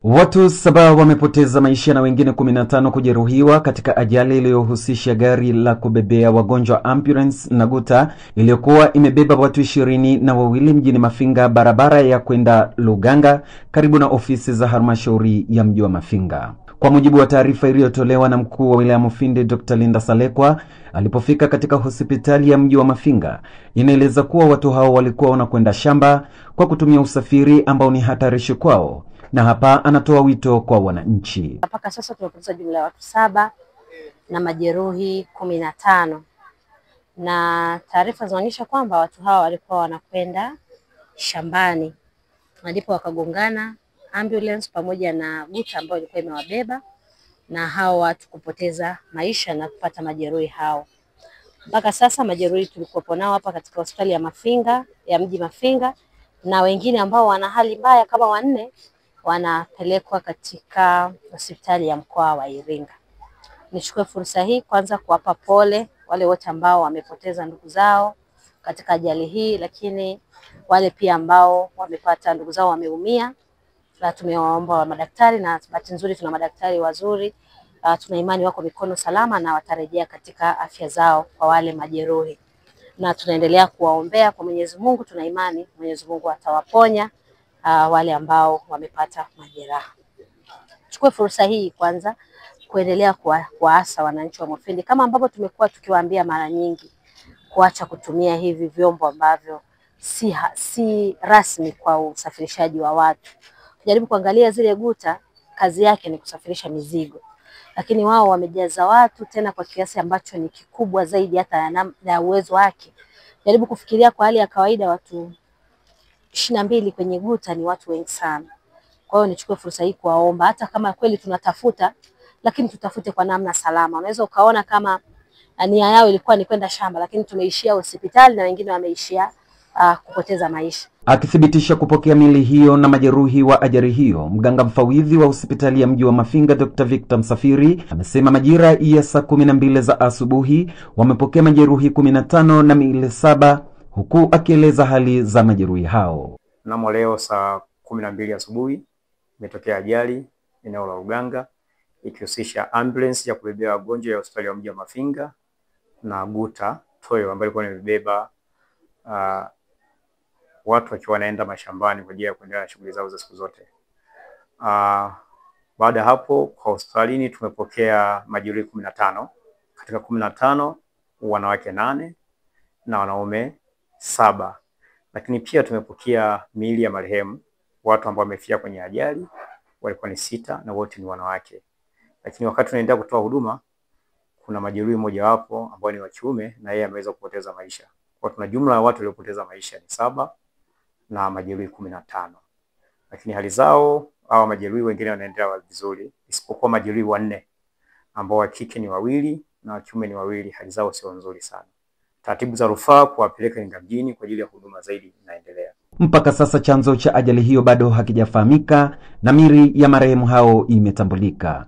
Watu 7 wamepoteza maisha na wengine 15 kujeruhiwa katika ajali iliyohusisha gari la kubebea wagonjwa ambulance na guta iliyokuwa imebeba watu 22 mjini Mafinga, barabara ya kwenda Luganga karibu na ofisi za halmashauri ya mji wa Mafinga. Kwa mujibu wa taarifa iliyotolewa na mkuu wa wilaya Mufindi Dr. Linda Salekwa alipofika katika hospitali ya mji wa Mafinga, inaeleza kuwa watu hao walikuwa wanakwenda shamba kwa kutumia usafiri ambao ni hatarishi kwao, na hapa anatoa wito kwa wananchi. Mpaka sasa tumepoteza jumla ya watu 7 na majeruhi 15. Na taarifa zinaonyesha kwamba watu hawa walikuwa wanakwenda shambani. Ndipo wakagongana ambulance pamoja na guta ambayo ilikuwa imewabeba, na hao watu kupoteza maisha na kupata majeruhi hao. Mpaka sasa majeruhi tulikuwa nao hapa katika hospitali ya Mafinga, ya mji Mafinga, na wengine ambao wana hali mbaya kama 4 wanapelekwa katika hospitali ya mkoa wa Iringa. Nichukue fursa hii kwanza kuwapa pole wale wote ambao wamepoteza ndugu zao katika ajali hii, lakini wale pia ambao wamepata ndugu zao wameumia, na tumewaomba madaktari, na bahati nzuri tuna madaktari wazuri, tuna imani wako mikono salama na watarejea katika afya zao kwa wale majeruhi. Na tunaendelea kuwaombea kwa Mwenyezi Mungu, tuna imani Mwenyezi Mungu atawaponya wale ambao wamepata majeraha. Chukue fursa hii kwanza kuendelea kuwaasa wananchi wa Mufindi, kama ambavyo tumekuwa tukiwaambia mara nyingi, kuacha kutumia hivi vyombo ambavyo si rasmi kwa usafirishaji wa watu. Jaribu kuangalia zile guta, kazi yake ni kusafirisha mizigo, lakini wao wamejaza watu tena kwa kiasi ambacho ni kikubwa zaidi hata ya uwezo wake. Jaribu kufikiria kwa hali ya kawaida, watu 22 kwenye guta ni watu wengi sana. Kwa hiyo nichukue fursa hii kuwaomba, hata kama kweli tunatafuta, lakini tutafute kwa namna salama. Unaweza ukaona kama nia yao ilikuwa ni kwenda shamba, lakini tumeishia hospitali na wengine wameishia kupoteza maisha. Akithibitisha kupokea mili hiyo na majeruhi wa ajali hiyo, mganga mfawidhi wa hospitali ya mji wa Mafinga Dr. Victor Msafiri amesema majira ya saa 12 za asubuhi wamepokea majeruhi 15 na mili 7, huku akieleza hali za majeruhi hao. Mnamo leo saa 12 asubuhi imetokea ajali eneo la Luganga ikihusisha ambulance ya kubebea wagonjwa ya hospitali ya mji wa Mafinga na guta toyo ambayo ilikuwa imebeba watu wakiwa wanaenda mashambani kwa ajili ya kuendelea na shughuli zao za siku zote. Baada hapo kwa hospitalini tumepokea majeruhi 15. Katika 15 wanawake 8 na wanaume 7. Lakini pia tumepokea miili ya marehemu, watu ambao wamefia kwenye ajali walikuwa ni 6 na wote ni wanawake. Lakini wakati tunaendelea kutoa huduma kuna majeruhi mmoja wapo ambao ni wa kiume na yeye ameweza kupoteza maisha. Kwa tuna jumla ya watu waliopoteza maisha ni 7 na majeruhi 15. Lakini hali zao hawa majeruhi wengine wanaendelea vizuri, isipokuwa majeruhi 4 ambao wa kike ni 2 na wa kiume ni 2, hali zao sio nzuri sana. Taratibu za rufaa kuwapeleka Iringa mjini kwa ajili ya huduma zaidi inaendelea. Mpaka sasa chanzo cha ajali hiyo bado hakijafahamika na miili ya marehemu hao imetambulika.